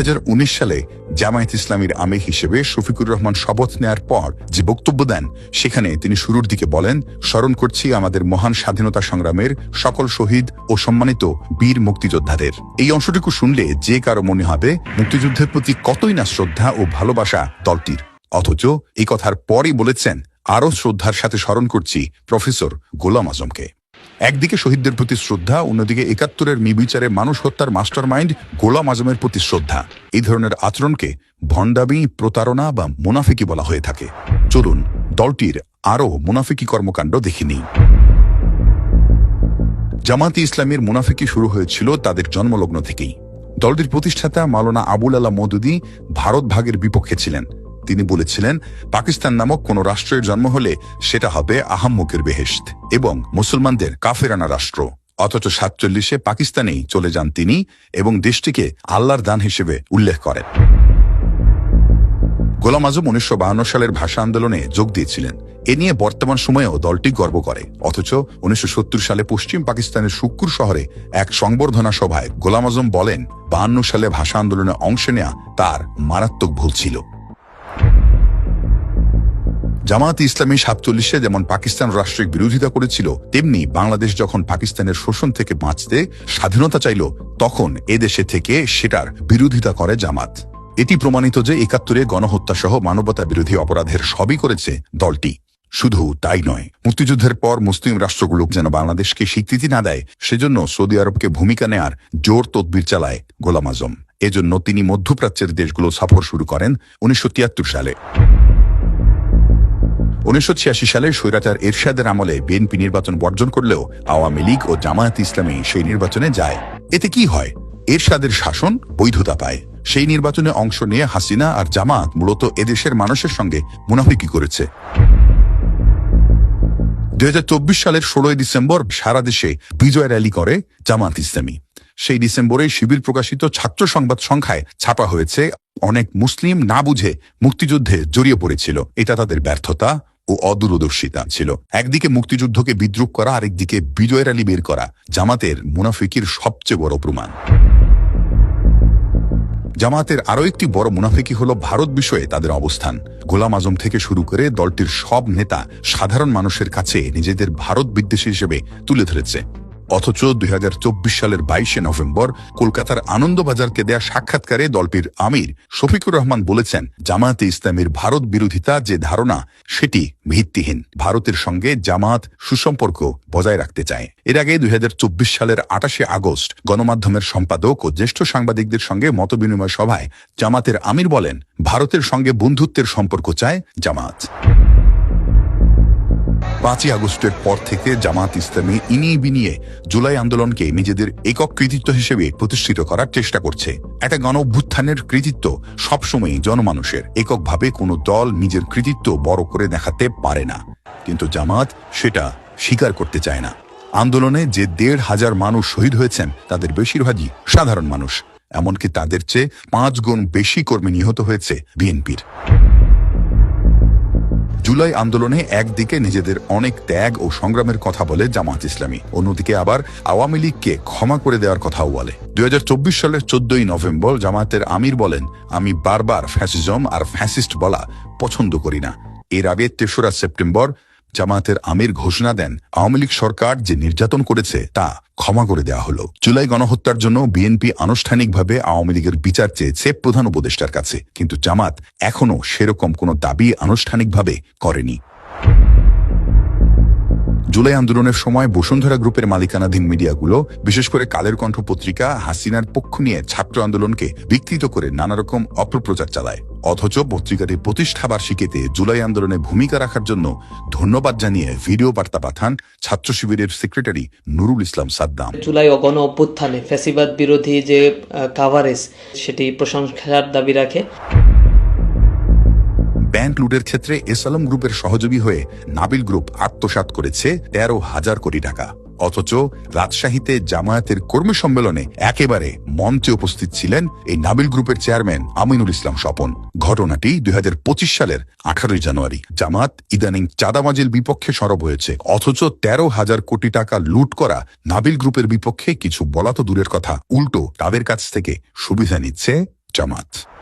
2019 সালে জামায়াত ইসলামীর আমির হিসেবে শফিকুর রহমান শপথ নেয়ার পর যে বক্তব্য দেন, সেখানে তিনি শুরুর দিকে বলেন, স্মরণ করছি আমাদের মহান স্বাধীনতা সংগ্রামের সকল শহীদ ও সম্মানিত বীর মুক্তিযোদ্ধাদের। এই অংশটুকু শুনলে যে কারো মনে হবে মুক্তিযুদ্ধের প্রতি কতই না শ্রদ্ধা ও ভালোবাসা দলটির। অথচ এই কথার পরই বলেছেন, আরও শ্রদ্ধার সাথে স্মরণ করছি প্রফেসর গোলাম আজমকে। একদিকে শহীদদের প্রতি শ্রদ্ধা, অন্যদিকে ৭১-এর নির্বিচারে মানুষ হত্যার মাস্টার মাইন্ড গোলাম আজমের প্রতি শ্রদ্ধা। এই ধরনের আচরণকে ভণ্ডামি, প্রতারণা বা মুনাফিকি বলা হয়ে থাকে। চলুন দলটির আরও মুনাফিকি কর্মকাণ্ড দেখে নিই। জামায়াতে ইসলামীর মুনাফিকি শুরু হয়েছিল তাদের জন্মলগ্ন থেকেই। দলটির প্রতিষ্ঠাতা মাওলানা আবুল আলা মওদুদী ভারত ভাগের বিপক্ষে ছিলেন। তিনি বলেছিলেন, পাকিস্তান নামক কোন রাষ্ট্রের জন্ম হলে সেটা হবে আহাম্মকের বেহেশত এবং মুসলমানদের কাফেরানা রাষ্ট্র। অথচ 47-এ পাকিস্তানেই চলে যান তিনি এবং দেশটিকে আল্লাহর দান হিসেবে উল্লেখ করেন। গোলাম আজম 1952 সালের ভাষা আন্দোলনে যোগ দিয়েছিলেন। এ নিয়ে বর্তমান সময়েও দলটি গর্ব করে। অথচ 1970 সালে পশ্চিম পাকিস্তানের শুক্কুর শহরে এক সংবর্ধনা সভায় গোলাম আজম বলেন, 52 সালে ভাষা আন্দোলনে অংশ নেয়া তার মারাত্মক ভুল ছিল। জামায়াতে ইসলামী 47-এ যেমন পাকিস্তান রাষ্ট্রের বিরোধিতা করেছিল, তেমনি বাংলাদেশ যখন পাকিস্তানের শোষণ থেকে বাঁচতে স্বাধীনতা চাইল, তখন এদেশে থেকে সেটার বিরোধিতা করে জামাত। এটি প্রমাণিত যে ৭১-এ গণহত্যা সহ মানবতা বিরোধী অপরাধের সবই করেছে দলটি। শুধু তাই নয়, মুক্তিযুদ্ধের পর মুসলিম রাষ্ট্রগুলো যেন বাংলাদেশকে স্বীকৃতি না দেয়, সেজন্য সৌদি আরবকে ভূমিকা নেয়ার জোর তদবির চালায় গোলাম আজম। এজন্য তিনি মধ্যপ্রাচ্যের দেশগুলো সফর শুরু করেন 1973 সালে। 1986 সালে স্বৈরাচার এরশাদের আমলে বিএনপি নির্বাচন বর্জন করলেও আওয়ামী লীগ ও জামায়াত ইসলামী সেই নির্বাচনে যায়। এতে কি হয়? এরশাদের শাসন বৈধতা পায়। সেই নির্বাচনে অংশ নিয়ে হাসিনা আর জামায়াত মূলত এদেশের মানুষের সঙ্গে মুনাফিকি করেছে। 2024 সালের 16 ডিসেম্বর সারা দেশে বিজয় র্যালি করে জামায়াত ইসলামী। সেই ডিসেম্বরে শিবির প্রকাশিত ছাত্র সংবাদ সংখ্যায় ছাপা হয়েছে, অনেক মুসলিম না বুঝে মুক্তিযুদ্ধে জড়িয়ে পড়েছিল। এটা তাদের ব্যর্থতা ও অদূরদর্শিতা ছিল। একদিকে মুক্তিযুদ্ধকে বিদ্রুপ করা, আরেকদিকে বিজয় র্যালি বের করা জামাতের মুনাফিকির সবচেয়ে বড় প্রমাণ। জামাতের আরও একটি বড় মুনাফিকি হলো ভারত বিষয়ে তাদের অবস্থান। গোলাম আজম থেকে শুরু করে দলটির সব নেতা সাধারণ মানুষের কাছে নিজেদের ভারত বিদ্বেষী হিসেবে তুলে ধরেছে। অথচ 2024 সালের 22 নভেম্বর কলকাতার আনন্দবাজারকে দেয়া সাক্ষাৎকারে দলটির আমির শফিকুর রহমান বলেছেন, জামায়াতে ইসলামীর ভারত বিরোধিতা যে ধারণা, সেটি ভিত্তিহীন। ভারতের সঙ্গে জামায়াত সুসম্পর্ক বজায় রাখতে চায়। এর আগে 2024 সালের 28 আগস্ট গণমাধ্যমের সম্পাদক ও জ্যেষ্ঠ সাংবাদিকদের সঙ্গে মতবিনিময় সভায় জামায়াতের আমির বলেন, ভারতের সঙ্গে বন্ধুত্বের সম্পর্ক চায় জামায়াত। 5 আগস্টের পর থেকে জামায়াত ইসলামী ইনিয়ে বিনিয়ে জুলাই আন্দোলনকে নিজেদের একক কৃতিত্ব হিসেবে প্রতিষ্ঠিত করার চেষ্টা করছে। একটা গণ অভ্যুত্থানের কৃতিত্ব সবসময়ই জনমানুষের। এককভাবে কোনো দল নিজের কৃতিত্ব বড় করে দেখাতে পারে না, কিন্তু জামায়াত সেটা স্বীকার করতে চায় না। আন্দোলনে যে 1,500 মানুষ শহীদ হয়েছেন, তাদের বেশিরভাগই সাধারণ মানুষ। এমনকি তাদের চেয়ে 5 গুণ বেশি কর্মী নিহত হয়েছে বিএনপির। জুলাই আন্দোলনে একদিকে নিজেদের অনেক ত্যাগ ও সংগ্রামের কথা বলে জামায়াত ইসলামী, অন্যদিকে আবার আওয়ামী লীগকে ক্ষমা করে দেওয়ার কথাও বলে। 2024 সালের 14 নভেম্বর জামায়াতের আমির বলেন, আমি বারবার ফ্যাসিজম আর ফ্যাসিস্ট বলা পছন্দ করি না। এর আগে 3রা সেপ্টেম্বর জামায়াতের আমির ঘোষণা দেন, আওয়ামী লীগ সরকার যে নির্যাতন করেছে তা ক্ষমা করে দেওয়া হলো। জুলাই গণহত্যার জন্য বিএনপি আনুষ্ঠানিকভাবে আওয়ামী লীগের বিচার চেয়েছে প্রধান উপদেষ্টার কাছে, কিন্তু জামাত এখনো সেরকম কোনো দাবি আনুষ্ঠানিকভাবে করেনি। জুলাই আন্দোলনের সময় বসুন্ধরা গ্রুপের মালিকানাধীন মিডিয়াগুলো, বিশেষ করে কালের কণ্ঠ পত্রিকা, হাসিনার পক্ষ নিয়ে ছাত্র আন্দোলনকে বিকৃত করে নানা রকম অপপ্রচার চালায়। অথচ পত্রিকাটির প্রতিষ্ঠা বার্ষিকীতে জুলাই আন্দোলনে ভূমিকা রাখার জন্য ধন্যবাদ জানিয়ে ভিডিও বার্তা পাঠান ছাত্র শিবিরের সেক্রেটারি নুরুল ইসলাম সাদ্দাম। জুলাই গণ অভ্যুত্থানে ফ্যাসিবাদ বিরোধী যে কাভারেজ, সেটি প্রশংসার দাবি রাখে। ব্যাংক লুটের ক্ষেত্রে এসআলম গ্রুপের সহযোগী হয়ে নাবিল গ্রুপ আত্মসাৎ করেছে 13,000 কোটি টাকা। অথচ রাজশাহীতে জামায়াতের কর্মী সম্মেলনে একেবারে মঞ্চে উপস্থিত ছিলেন এই নাবিল গ্রুপের চেয়ারম্যান আমিনুল ইসলাম স্বপন। ঘটনাটি 2025 সালের 18 জানুয়ারি। জামায়াত ইদানিং চাঁদাবাজির বিপক্ষে সরব হয়েছে, অথচ 13,000 কোটি টাকা লুট করা নাবিল গ্রুপের বিপক্ষে কিছু বলা তো দূরের কথা, উল্টো তাদের কাছ থেকে সুবিধা নিচ্ছে জামাত।